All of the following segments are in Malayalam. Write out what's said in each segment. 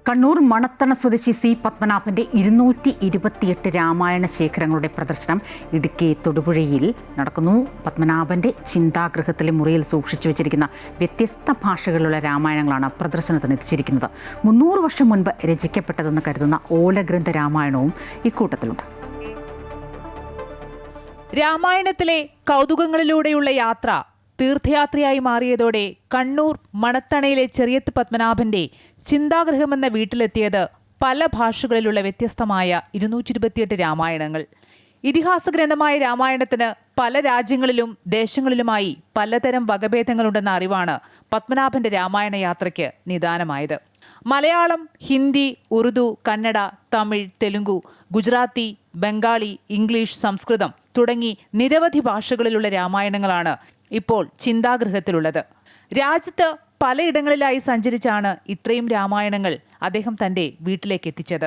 കണ്ണൂർ മണത്തണ സ്വദേശി സി പത്മനാഭന്റെ 228 രാമായണ ശേഖരങ്ങളുടെ പ്രദർശനം ഇടുക്കി തൊടുപുഴയിൽ നടക്കുന്നു. പത്മനാഭന്റെ ചിന്താഗൃഹത്തിലെ മുറിയിൽ സൂക്ഷിച്ചു വെച്ചിരിക്കുന്ന വ്യത്യസ്ത ഭാഷകളിലുള്ള രാമായണങ്ങളാണ് പ്രദർശനത്തിന് എത്തിച്ചിരിക്കുന്നത്. 300 വർഷം മുൻപ് രചിക്കപ്പെട്ടതെന്ന് കരുതുന്ന ഓലഗ്രന്ഥ രാമായണവും ഇക്കൂട്ടത്തിലുണ്ട്. രാമായണത്തിലെ കൗതുകങ്ങളിലൂടെയുള്ള യാത്ര തീർത്ഥയാത്രയായി മാറിയതോടെ കണ്ണൂർ മണത്തണയിലെ ചെറിയത്ത് പത്മനാഭന്റെ ചിന്താഗൃഹമെന്ന വീട്ടിലെത്തിയത് പല ഭാഷകളിലുള്ള വ്യത്യസ്തമായ 228 രാമായണങ്ങൾ. ഇതിഹാസ ഗ്രന്ഥമായ രാമായണത്തിന് പല രാജ്യങ്ങളിലും ദേശങ്ങളിലുമായി പലതരം വകഭേദങ്ങളുണ്ടെന്ന അറിവാണ് പത്മനാഭന്റെ രാമായണ യാത്രയ്ക്ക് നിദാനമായത്. മലയാളം, ഹിന്ദി, ഉറുദു, കന്നഡ, തമിഴ്, തെലുങ്കു, ഗുജറാത്തി, ബംഗാളി, ഇംഗ്ലീഷ്, സംസ്കൃതം തുടങ്ങി നിരവധി ഭാഷകളിലുള്ള രാമായണങ്ങളാണ് ഇപ്പോൾ ചിന്താഗൃഹത്തിലുള്ളത്. രാജ്യത്ത് പലയിടങ്ങളിലായി സഞ്ചരിച്ചാണ് ഇത്രയും രാമായണങ്ങൾ അദ്ദേഹം തന്റെ വീട്ടിലേക്ക് എത്തിച്ചത്.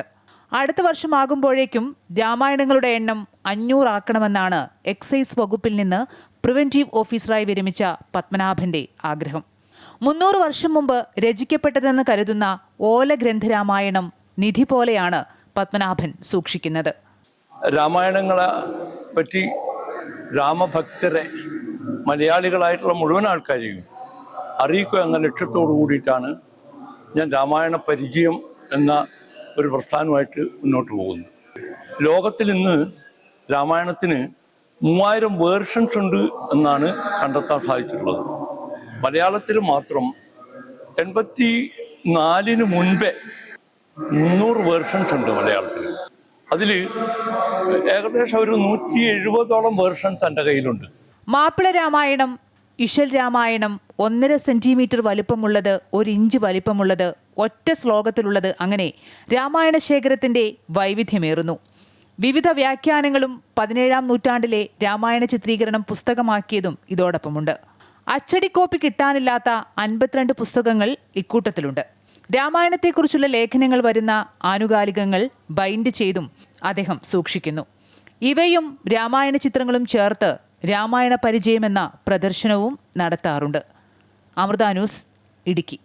അടുത്ത വർഷമാകുമ്പോഴേക്കും രാമായണങ്ങളുടെ എണ്ണം 500 ആക്കണമെന്നാണ് എക്സൈസ് വകുപ്പിൽ നിന്ന് പ്രിവന്റീവ് ഓഫീസറായി വിരമിച്ച പത്മനാഭന്റെ ആഗ്രഹം. 300 വർഷം മുമ്പ് രചിക്കപ്പെട്ടതെന്ന് കരുതുന്ന ഓലഗ്രന്ഥരാമായണം നിധി പോലെയാണ് പത്മനാഭൻ സൂക്ഷിക്കുന്നത്. രാമായണങ്ങളെ പറ്റി രാമഭക്തരെ, മലയാളികളായിട്ടുള്ള മുഴുവൻ ആൾക്കാരെയും അറിയിക്കുക എന്ന ലക്ഷ്യത്തോടു കൂടിയിട്ടാണ് ഞാൻ രാമായണ പരിചയം എന്ന ഒരു പ്രസ്ഥാനമായിട്ട് മുന്നോട്ട് പോകുന്നത്. ലോകത്തിൽ ഇന്ന് രാമായണത്തിന് 3000 വേർഷൻസ് ഉണ്ട് എന്നാണ് കണ്ടെത്താൻ സാധിച്ചിട്ടുള്ളത്. മലയാളത്തിൽ മാത്രം 84 മുൻപേ 300 വേർഷൻസ് ഉണ്ട് മലയാളത്തിൽ. അതിൽ ഏകദേശം ഒരു 170ഓളം വേർഷൻസ് എൻ്റെ കയ്യിലുണ്ട്. മാപ്പിള രാമായണം, ഇശൽ രാമായണം, 1.5 സെന്റിമീറ്റർ വലിപ്പമുള്ളത്, 1 ഇഞ്ച് വലിപ്പമുള്ളത്, ഒറ്റ ശ്ലോകത്തിലുള്ളത്, അങ്ങനെ രാമായണ ശേഖരത്തിന്റെ വൈവിധ്യമേറുന്നു. വിവിധ വ്യാഖ്യാനങ്ങളും 17ാം നൂറ്റാണ്ടിലെ രാമായണ ചിത്രീകരണം പുസ്തകമാക്കിയതും ഇതോടൊപ്പമുണ്ട്. അച്ചടിക്കോപ്പി കിട്ടാനില്ലാത്ത 52 പുസ്തകങ്ങൾ ഇക്കൂട്ടത്തിലുണ്ട്. രാമായണത്തെക്കുറിച്ചുള്ള ലേഖനങ്ങൾ വരുന്ന ആനുകാലികങ്ങൾ ബൈൻഡ് ചെയ്തും അദ്ദേഹം സൂക്ഷിക്കുന്നു. ഇവയും രാമായണ ചിത്രങ്ങളും ചേർത്ത് രാമായണ പരിചയം എന്ന പ്രദർശനവും നടത്താറുണ്ട്. അമൃത ന്യൂസ്, ഇടുക്കി.